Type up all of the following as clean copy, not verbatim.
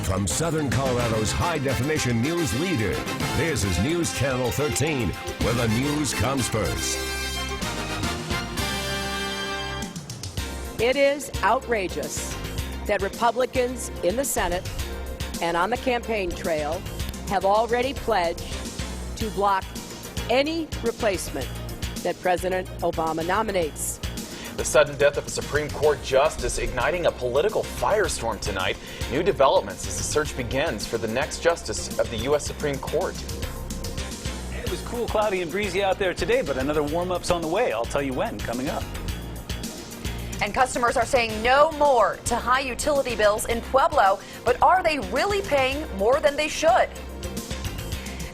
From Southern Colorado's high-definition news leader, this is News Channel 13, where the news comes first. It is outrageous that Republicans in the Senate and on the campaign trail have already pledged to block any replacement that President Obama nominates. The sudden death of a Supreme Court justice igniting a political firestorm tonight. New developments as the search begins for the next justice of the U.S. Supreme Court. It was cool, cloudy, and breezy out there today, but another warm-up's on the way. I'll tell you when, coming up. And customers are saying no more to high utility bills in Pueblo, but are they really paying more than they should?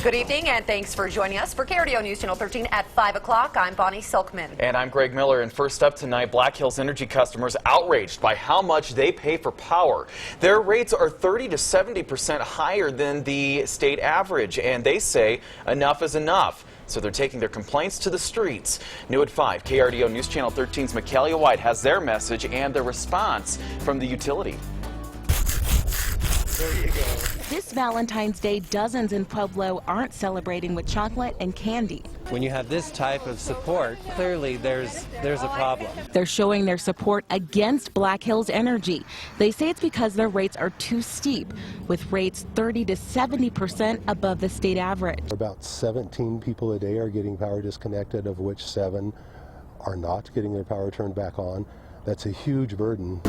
Good evening, and thanks for joining us for KRDO News Channel 13 at 5 o'clock. I'm Bonnie Silkman. And I'm Greg Miller. And first up tonight, Black Hills Energy customers outraged by how much they pay for power. Their rates are 30 to 70% higher than the state average, and they say enough is enough. So they're taking their complaints to the streets. New at 5, KRDO News Channel 13's Michaela White has their message and the response from the utility. There you go. This Valentine's Day, dozens in Pueblo aren't celebrating with chocolate and candy. When you have this type of support, clearly there's a problem. They're showing their support against Black Hills Energy. They say it's because their rates are too steep, with rates 30 to 70% above the state average. About 17 people a day are getting power disconnected, of which 7 are not getting their power turned back on. That's a huge burden.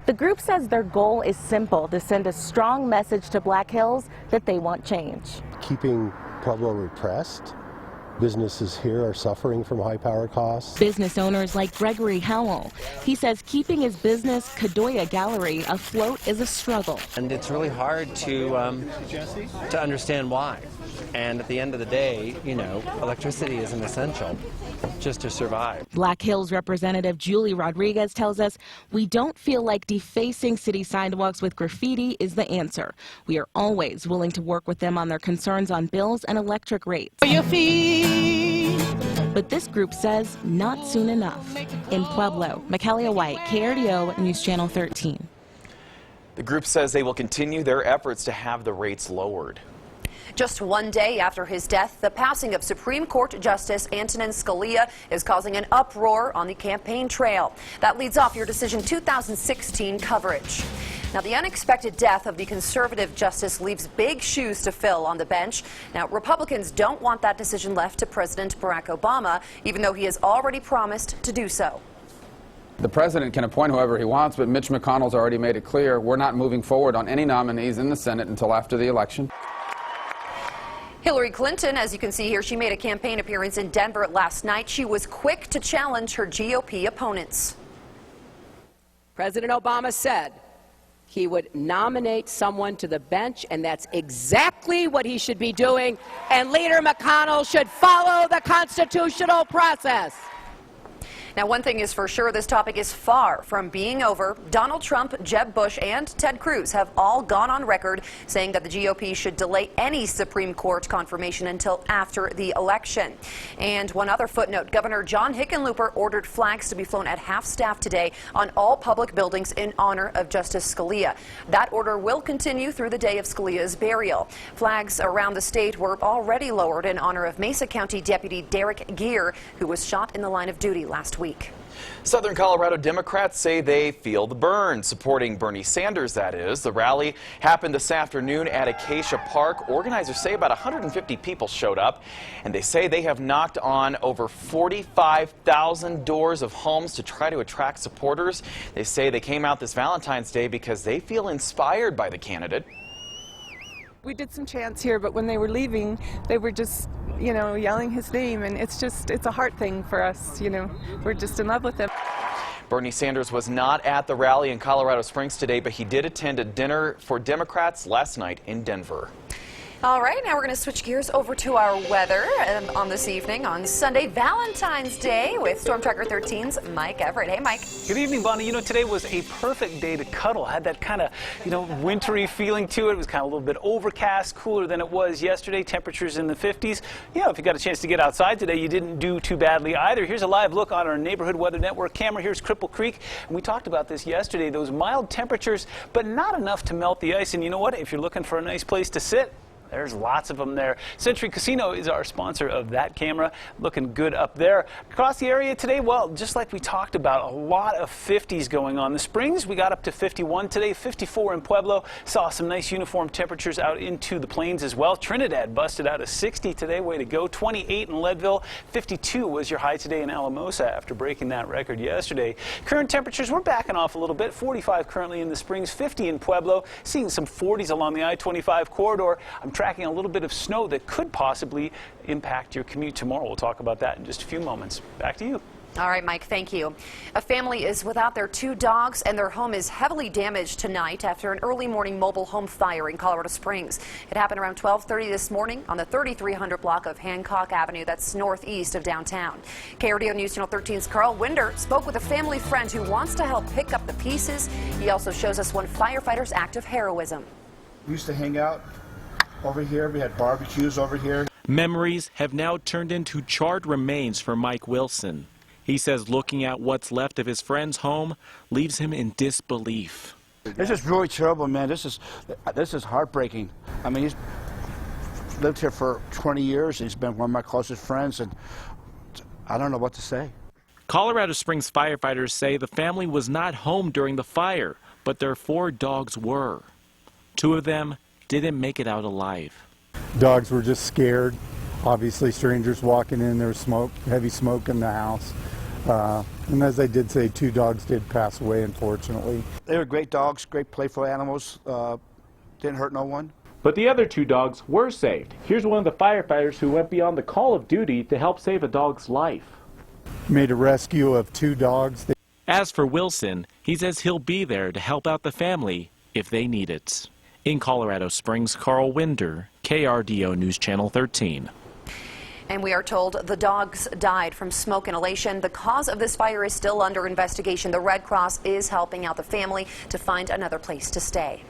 The group says their goal is simple: to send a strong message to Black Hills that they want change. Keeping Pueblo repressed. Businesses here are suffering from high power costs. Business owners like Gregory Howell. He says keeping his business, Kadoya Gallery, afloat is a struggle. And it's really hard to understand why. And at the end of the day, you know, electricity is an essential just to survive. Black Hills Representative Julie Rodriguez tells us, we don't feel like defacing city sidewalks with graffiti is the answer. We are always willing to work with them on their concerns on bills and electric rates. But this group says not soon enough. In Pueblo, Michaela White, KRDO News Channel 13. The group says they will continue their efforts to have the rates lowered. Just one day after his death, the passing of Supreme Court Justice Antonin Scalia is causing an uproar on the campaign trail. That leads off your Decision 2016 coverage. Now, the unexpected death of the conservative justice leaves big shoes to fill on the bench. Now, Republicans don't want that decision left to President Barack Obama, even though he has already promised to do so. The president can appoint whoever he wants, but Mitch McConnell's already made it clear we're not moving forward on any nominees in the Senate until after the election. Hillary Clinton, as you can see here, she made a campaign appearance in Denver last night. She was quick to challenge her GOP opponents. President Obama said he would nominate someone to the bench, and that's exactly what he should be doing. And Leader McConnell should follow the constitutional process. Now, one thing is for sure, this topic is far from being over. Donald Trump, Jeb Bush, and Ted Cruz have all gone on record saying that the GOP should delay any Supreme Court confirmation until after the election. And one other footnote, Governor John Hickenlooper ordered flags to be flown at half-staff today on all public buildings in honor of Justice Scalia. That order will continue through the day of Scalia's burial. Flags around the state were already lowered in honor of Mesa County Deputy Derek Geer, who was shot in the line of duty last week. Southern Colorado Democrats say they feel the burn, supporting Bernie Sanders, that is. The rally happened this afternoon at Acacia Park. Organizers say about 150 people showed up, and they say they have knocked on over 45,000 doors of homes to try to attract supporters. They say they came out this Valentine's Day because they feel inspired by the candidate. We did some chants here, but when they were leaving, they were just, you know, yelling his name, and it's a heart thing for us, you know. We're just in love with him. Bernie Sanders was not at the rally in Colorado Springs today, but he did attend a dinner for Democrats last night in Denver. All right, now we're going to switch gears over to our weather on this evening on Sunday, Valentine's Day, with Storm Tracker 13's Mike Everett. Hey, Mike. Good evening, Bonnie. You know, today was a perfect day to cuddle. Had that kind of, wintry feeling to it. It was kind of a little bit overcast, cooler than it was yesterday. Temperatures in the 50s. Yeah, if you got a chance to get outside today, you didn't do too badly either. Here's a live look on our Neighborhood Weather Network camera. Here's Cripple Creek. And we talked about this yesterday. Those mild temperatures, but not enough to melt the ice. And you know what? If you're looking for a nice place to sit, there's lots of them there. Century Casino is our sponsor of that camera. Looking good up there. Across the area today, well, just like we talked about, a lot of 50s going on. The Springs, we got up to 51 today, 54 in Pueblo. Saw some nice uniform temperatures out into the plains as well. Trinidad busted out a 60 today. Way to go. 28 in Leadville. 52 was your high today in Alamosa after breaking that record yesterday. Current temperatures, we're backing off a little bit. 45 currently in the Springs, 50 in Pueblo. Seeing some 40s along the I-25 corridor. I'm tracking a little bit of snow that could possibly impact your commute tomorrow. We'll talk about that in just a few moments. Back to you. All right, Mike, thank you. A family is without their 2 dogs, and their home is heavily damaged tonight after an early morning mobile home fire in Colorado Springs. It happened around 12:30 this morning on the 3300 block of Hancock Avenue, that's northeast of downtown. KRDO News Channel 13's Carl Winder spoke with a family friend who wants to help pick up the pieces. He also shows us one firefighter's act of heroism. We used to hang out over here. We had barbecues over here. Memories have now turned into charred remains for Mike Wilson. He says looking at what's left of his friend's home leaves him in disbelief. This is really terrible, man. This is heartbreaking. I mean, he's lived here for 20 years. He's been one of my closest friends, and I don't know what to say. Colorado Springs firefighters say the family was not home during the fire, but their 4 dogs were. 2 of them didn't make it out alive. Dogs were just scared. Obviously, strangers walking in, there was smoke, heavy smoke in the house. And as I did say, 2 dogs did pass away, unfortunately. They were great dogs, great playful animals. Didn't hurt no one. But the other 2 dogs were saved. Here's one of the firefighters who went beyond the call of duty to help save a dog's life. Made a rescue of 2 dogs. As for Wilson, he says he'll be there to help out the family if they need it. In Colorado Springs, Carl Winder, KRDO News Channel 13. And we are told the dogs died from smoke inhalation. The cause of this fire is still under investigation. The Red Cross is helping out the family to find another place to stay.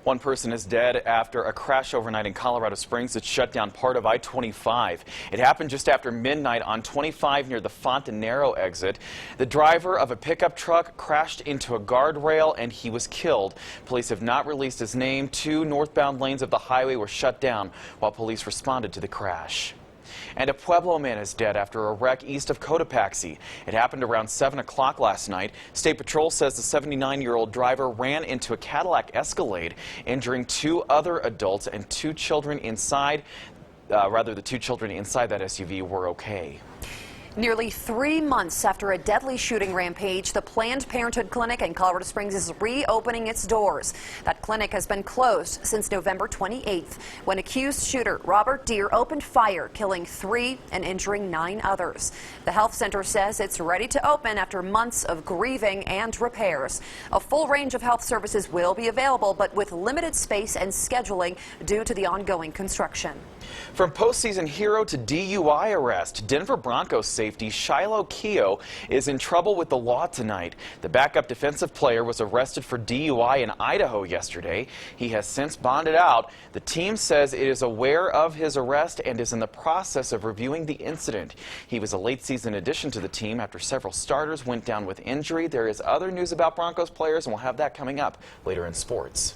One person is dead after a crash overnight in Colorado Springs that shut down part of I-25. It happened just after midnight on 25 near the Fontanero exit. The driver of a pickup truck crashed into a guardrail and he was killed. Police have not released his name. 2 northbound lanes of the highway were shut down while police responded to the crash. And a Pueblo man is dead after a wreck east of Cotopaxi. It happened around 7 o'clock last night. State Patrol says the 79-year-old driver ran into a Cadillac Escalade, injuring 2 other adults and 2 children inside. The 2 children inside that SUV were okay. Nearly 3 months after a deadly shooting rampage, the Planned Parenthood Clinic in Colorado Springs is reopening its doors. That clinic has been closed since November 28th, when accused shooter Robert Deere opened fire, killing 3 and injuring 9 others. The health center says it's ready to open after months of grieving and repairs. A full range of health services will be available, but with limited space and scheduling due to the ongoing construction. From postseason hero to DUI arrest, Denver Broncos safety Shiloh Keogh is in trouble with the law tonight. The backup defensive player was arrested for DUI in Idaho yesterday. He has since bonded out. The team says it is aware of his arrest and is in the process of reviewing the incident. He was a late season addition to the team after several starters went down with injury. There is other news about Broncos players, and we'll have that coming up later in sports.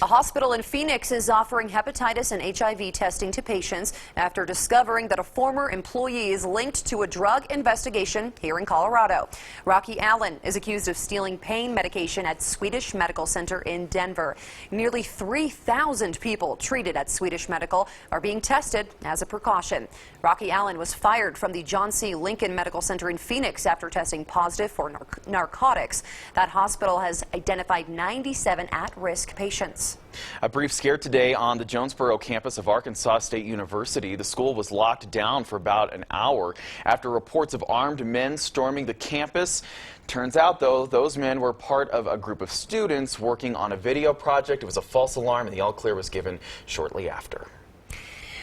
A hospital in Phoenix is offering hepatitis and HIV testing to patients after discovering that a former employee is linked to a drug investigation here in Colorado. Rocky Allen is accused of stealing pain medication at Swedish Medical Center in Denver. Nearly 3,000 people treated at Swedish Medical are being tested as a precaution. Rocky Allen was fired from the John C. Lincoln Medical Center in Phoenix after testing positive for narcotics. That hospital has identified 97 at-risk patients. news. A brief scare today on the Jonesboro campus of Arkansas State University. The school was locked down for about an hour after reports of armed men storming the campus. Turns out, though, those men were part of a group of students working on a video project. It was a false alarm, and the all clear was given shortly after.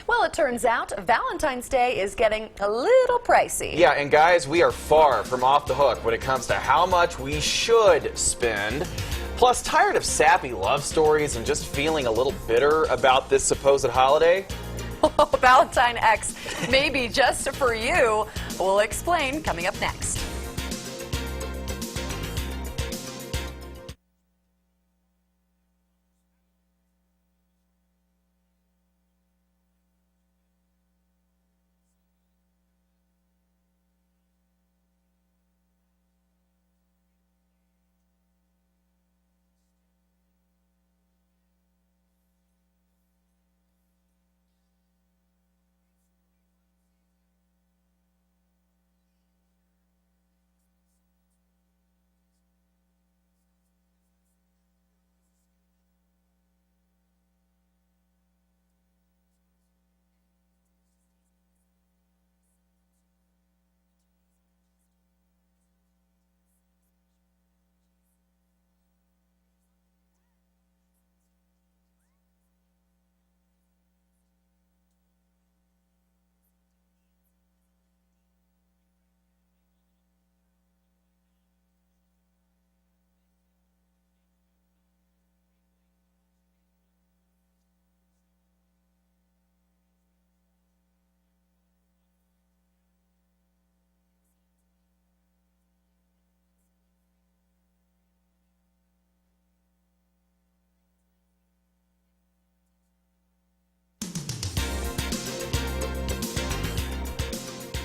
Well, it turns out Valentine's Day is getting a little pricey. Yeah, and guys, we are far from off the hook when it comes to how much we should spend. Plus, tired of sappy love stories and just feeling a little bitter about this supposed holiday? Valentine X may be just for you. We'll explain coming up next.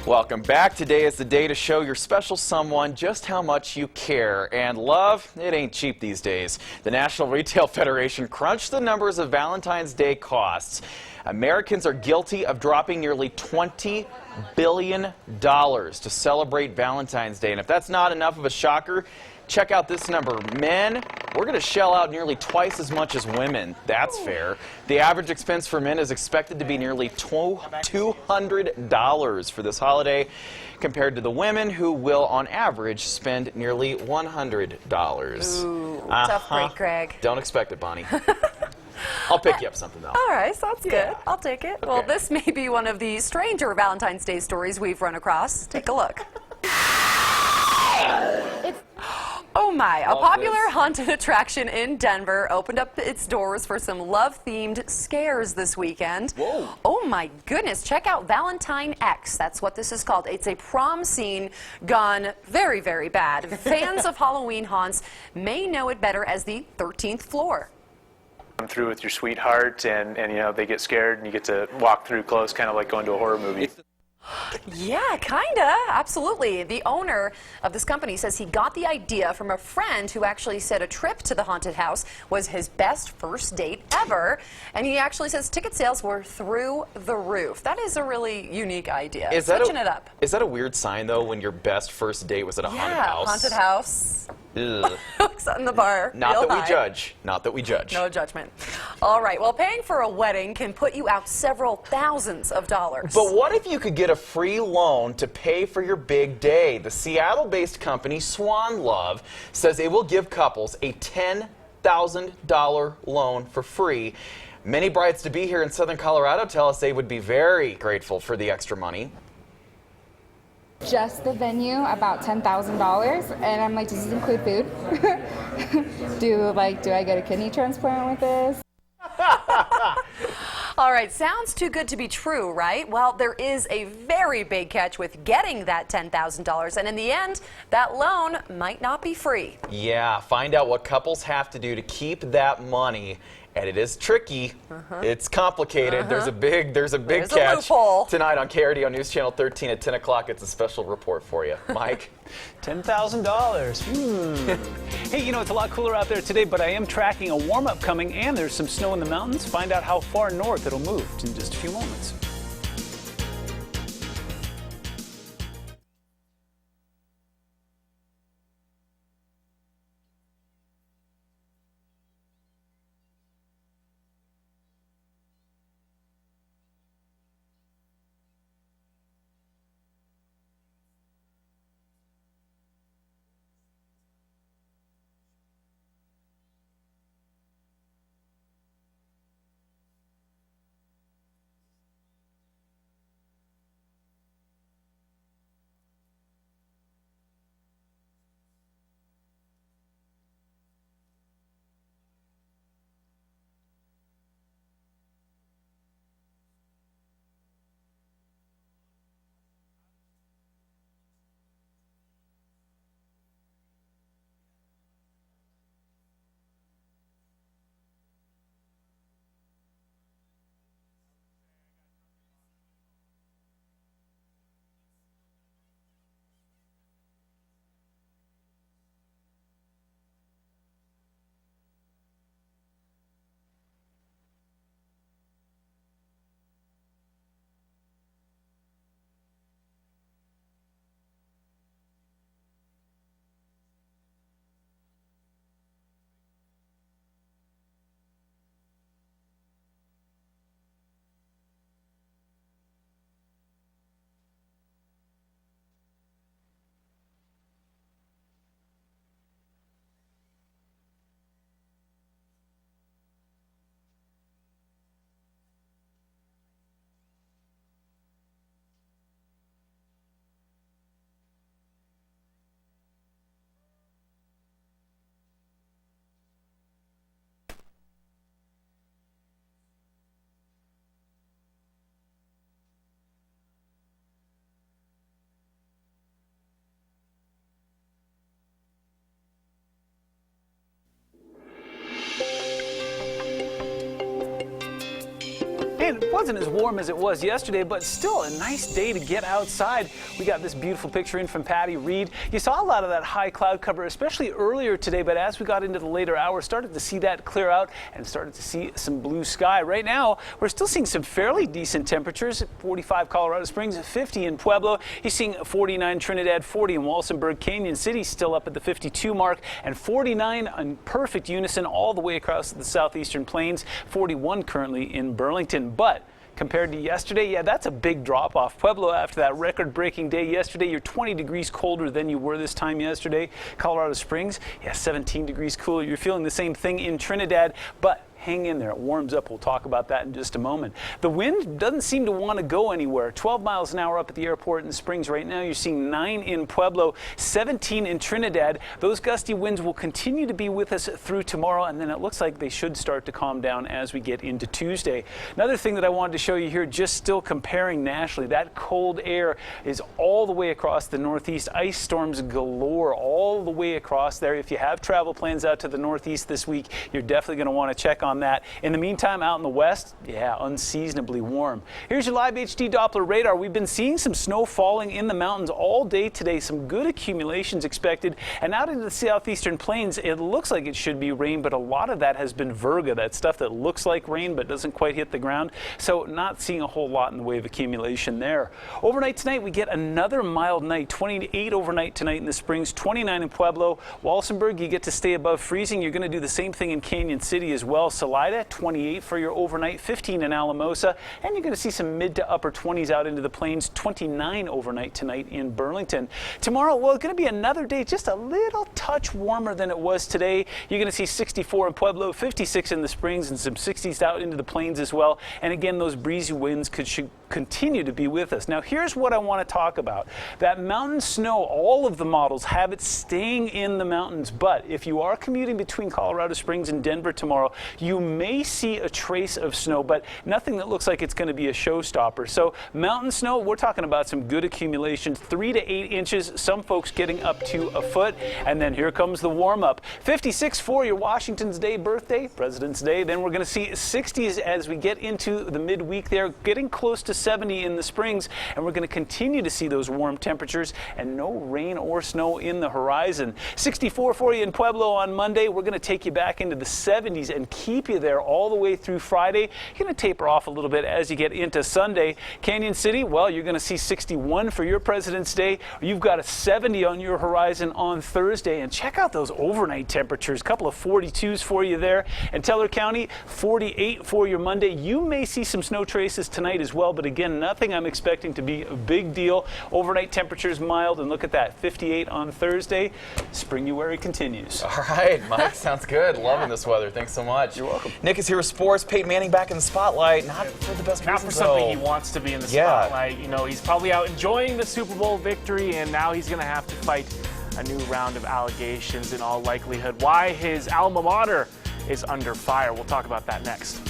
Welcome back. Today is the day to show your special someone just how much you care. And love, it ain't cheap these days. The National Retail Federation crunched the numbers of Valentine's Day costs. Americans are guilty of dropping nearly $20 billion to celebrate Valentine's Day. And if that's not enough of a shocker, check out this number. Men, we're going to shell out nearly twice as much as women. That's fair. The average expense for men is expected to be nearly $200 for this holiday, compared to the women who will, on average, spend nearly $100. Ooh, tough break, Greg. Don't expect it, Bonnie. I'll pick you up something, though. All right, sounds good. I'll take it. Okay. Well, this may be one of the stranger Valentine's Day stories we've run across. Take a look. Oh my, a popular haunted attraction in Denver opened up its doors for some love-themed scares this weekend. Whoa. Oh my goodness, check out Valentine X. That's what this is called. It's a prom scene gone very, very bad. Fans of Halloween haunts may know it better as the 13th floor. Come through with your sweetheart and you know, they get scared and you get to walk through close, kind of like going to a horror movie. Yeah, kinda. Absolutely. The owner of this company says he got the idea from a friend who actually said a trip to the haunted house was his best first date ever. And he actually says ticket sales were through the roof. That is a really unique idea. Switching it up. Is that a weird sign, though, when your best first date was at a haunted house? Haunted house. Ugh. Set in the bar. Not that we judge. Not that we judge. No judgment. All right. Well, paying for a wedding can put you out several thousands of dollars. But what if you could get a free loan to pay for your big day? The Seattle-based company Swan Love says it will give couples a $10,000 loan for free. Many brides to be here in Southern Colorado tell us they would be very grateful for the extra money. Just the venue, about $10,000, and I'm like, does this include food? do I get a kidney transplant with this? All right, sounds too good to be true, right? Well, there is a very big catch with getting that $10,000, and in the end, that loan might not be free. Yeah, find out what couples have to do to keep that money. And it is tricky. It's complicated. There's a big catch loophole tonight on KRDO News Channel 13 at 10 o'clock. It's a special report for you. Mike? $10,000. Hey, you know, it's a lot cooler out there today, but I am tracking a warm-up coming, and there's some snow in the mountains. Find out how far north it'll move in just a few moments. It wasn't as warm as it was yesterday, but still a nice day to get outside. We got this beautiful picture in from Patty Reed. You saw a lot of that high cloud cover, especially earlier today, but as we got into the later hours, started to see that clear out and started to see some blue sky. Right now, we're still seeing some fairly decent temperatures. 45 Colorado Springs, 50 in Pueblo. You're seeing 49 Trinidad, 40 in Walsenburg. Canyon City still up at the 52 mark, and 49 in perfect unison all the way across the southeastern plains. 41 currently in Burlington. But compared to yesterday, yeah, that's a big drop off. Pueblo, after that record-breaking day yesterday, you're 20 degrees colder than you were this time yesterday. Colorado Springs, yeah, 17 degrees cooler. You're feeling the same thing in Trinidad, but hang in there. It warms up. We'll talk about that in just a moment. The wind doesn't seem to want to go anywhere. 12 miles an hour up at the airport in Springs right now. You're seeing 9 in Pueblo, 17 in Trinidad. Those gusty winds will continue to be with us through tomorrow, and then it looks like they should start to calm down as we get into Tuesday. Another thing that I wanted to show you here, just still comparing nationally, that cold air is all the way across the northeast. Ice storms galore all the way across there. If you have travel plans out to the northeast this week, you're definitely going to want to check on that. In the meantime, out in the west, yeah, unseasonably warm. Here's your live HD Doppler radar. We've been seeing some snow falling in the mountains all day today. Some good accumulations expected. And out into the southeastern plains, it looks like it should be rain, but a lot of that has been virga, that stuff that looks like rain but doesn't quite hit the ground. So not seeing a whole lot in the way of accumulation there. Overnight tonight, we get another mild night. 28 overnight tonight in the Springs, 29 in Pueblo. Walsenburg, you get to stay above freezing. You're going to do the same thing in Canyon City as well. Salida, 28 for your overnight, 15 in Alamosa, and you're going to see some mid to upper 20s out into the plains, 29 overnight tonight in Burlington. Tomorrow, well, it's going to be another day just a little touch warmer than it was today. You're going to see 64 in Pueblo, 56 in the Springs, and some 60s out into the plains as well. And again, those breezy winds should continue to be with us. Now, here's what I want to talk about. That mountain snow, all of the models have it staying in the mountains, but if you are commuting between Colorado Springs and Denver tomorrow, you may see a trace of snow, but nothing that looks like it's going to be a showstopper. So mountain snow, we're talking about some good accumulations, 3 to 8 inches, some folks getting up to a foot, and then here comes the warm-up. 56 for your Washington's Day birthday, President's Day. Then we're going to see 60s as we get into the midweek there, getting close to 70 in the Springs, and we're going to continue to see those warm temperatures and no rain or snow in the horizon. 64 for you in Pueblo on Monday. We're going to take you back into the 70s and keep you there all the way through Friday. You're going to taper off a little bit as you get into Sunday. Canyon City, well, you're going to see 61 for your President's Day. You've got a 70 on your horizon on Thursday, and check out those overnight temperatures. A couple of 42s for you there. And Teller County, 48 for your Monday. You may see some snow traces tonight as well, but again, nothing I'm expecting to be a big deal. Overnight temperatures mild, and look at that, 58 on Thursday. Springuary continues. All right, Mike, sounds good. Loving this weather. Thanks so much. You're welcome. Nick is here with sports. Peyton Manning back in the spotlight. Not for the best Not reasons, for something though. he wants to be in the spotlight. You know, he's probably out enjoying the Super Bowl victory, and now he's going to have to fight a new round of allegations in all likelihood. Why his alma mater is under fire. We'll talk about that next.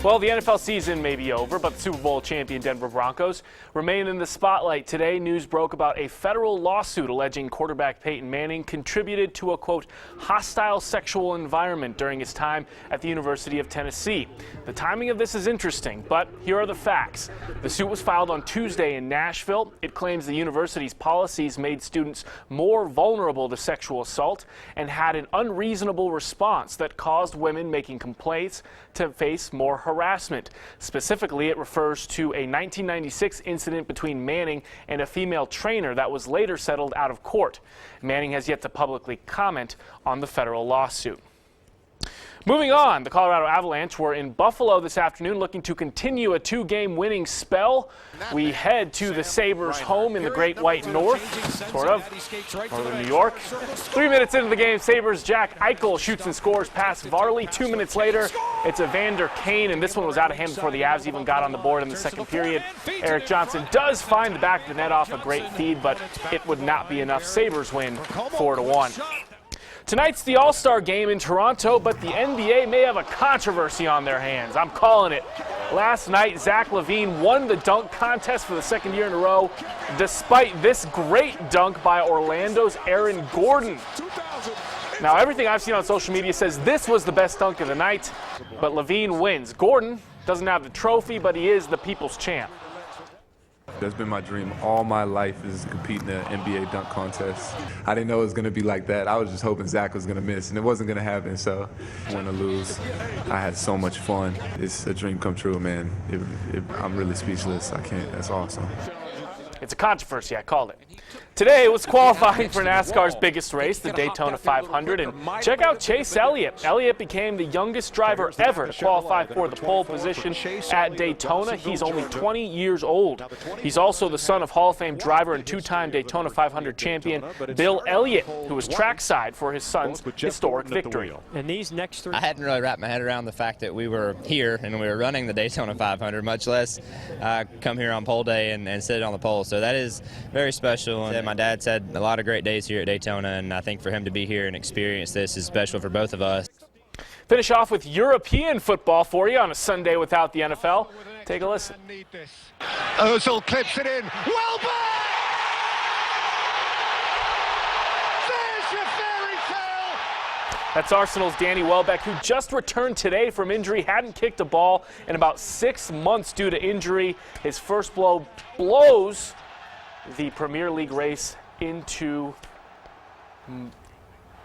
Well, the NFL season may be over, but the Super Bowl champion Denver Broncos remain in the spotlight. Today, news broke about a federal lawsuit alleging quarterback Peyton Manning contributed to a, quote, hostile sexual environment during his time at the University of Tennessee. The timing of this is interesting, but here are the facts. The suit was filed on Tuesday in Nashville. It claims the university's policies made students more vulnerable to sexual assault and had an unreasonable response that caused women making complaints to face more harassment. Specifically, it refers to a 1996 incident between Manning and a female trainer that was later settled out of court. Manning has yet to publicly comment on the federal lawsuit. Moving on, the Colorado Avalanche were in Buffalo this afternoon looking to continue a two-game winning spell. We head to the Sabres' home in the Great White North, sort of, northern New York. 3 minutes into the game, Sabres' Jack Eichel shoots and scores past Varley. 2 minutes later, it's Evander Kane, and this one was out of hand before the Avs even got on the board in the second period. Eric Johnson does find the back of the net off a great feed, but it would not be enough. Sabres win 4-1. Tonight's the All-Star game in Toronto, but the NBA may have a controversy on their hands. I'm calling it. Last night, Zach LaVine won the dunk contest for the second year in a row, despite this great dunk by Orlando's Aaron Gordon. Now, everything I've seen on social media says this was the best dunk of the night, but LaVine wins. Gordon doesn't have the trophy, but he is the people's champ. That's been my dream all my life, is competing in an NBA dunk contest. I didn't know it was going to be like that. I was just hoping Zach was going to miss, and it wasn't going to happen, so win or lose, I had so much fun. It's a dream come true, man. I'm really speechless. I can't. That's awesome. It's a controversy, I called it. Today was qualifying for NASCAR's biggest race, the Daytona 500, and check out Chase Elliott. Elliott became the youngest driver ever to qualify for the pole position at Daytona. He's only 20 years old. He's also the son of Hall of Fame driver and two-time Daytona 500 champion Bill Elliott, who was trackside for his son's historic victory. And these next three, I hadn't really wrapped my head around the fact that we were here and we were running the Daytona 500, much less come here on pole day and sit on the pole. So that is very special. And my dad said a lot of great days here at Daytona, and I think for him to be here and experience this is special for both of us. Finish off with European football for you on a Sunday without the NFL. Take a listen. Ozil clips it in. Welbeck! There's your fairy tale! That's Arsenal's Danny Welbeck, who just returned today from injury, hadn't kicked a ball in about 6 months due to injury. His first blow blows the Premier League race into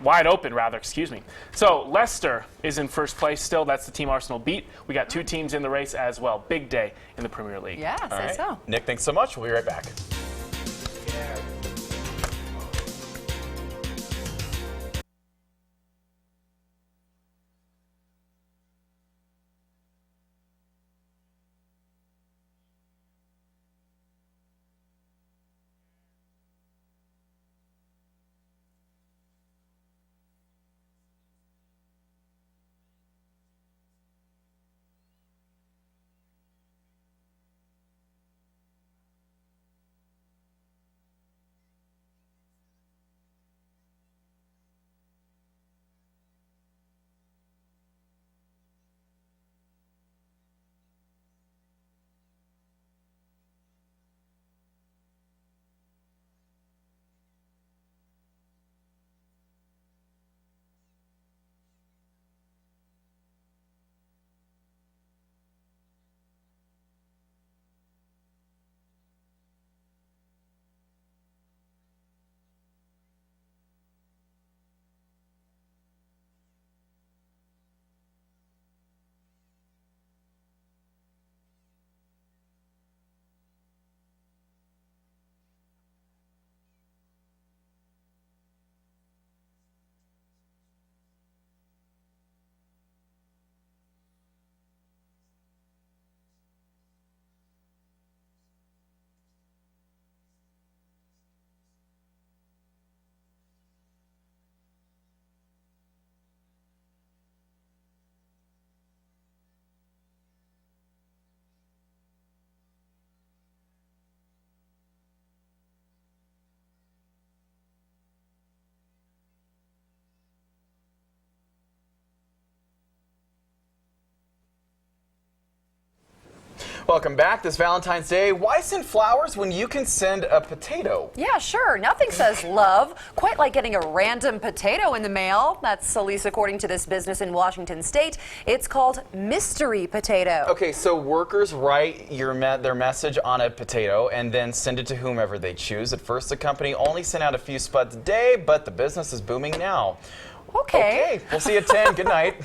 wide open, rather, excuse me. So Leicester is in first place still. That's the team Arsenal beat. We got two teams in the race as well. Big day in the Premier League. Yeah, All say right. so. Nick, thanks so much. We'll be right back. Welcome back. This Valentine's Day, why send flowers when you can send a potato? Yeah, sure. Nothing says love quite like getting a random potato in the mail. That's at least according to this business in Washington State. It's called mystery potato. Okay, so workers write their message on a potato and then send it to whomever they choose. At first, the company only sent out a few spuds a day, but the business is booming now. Okay. We'll see you at 10. Good night.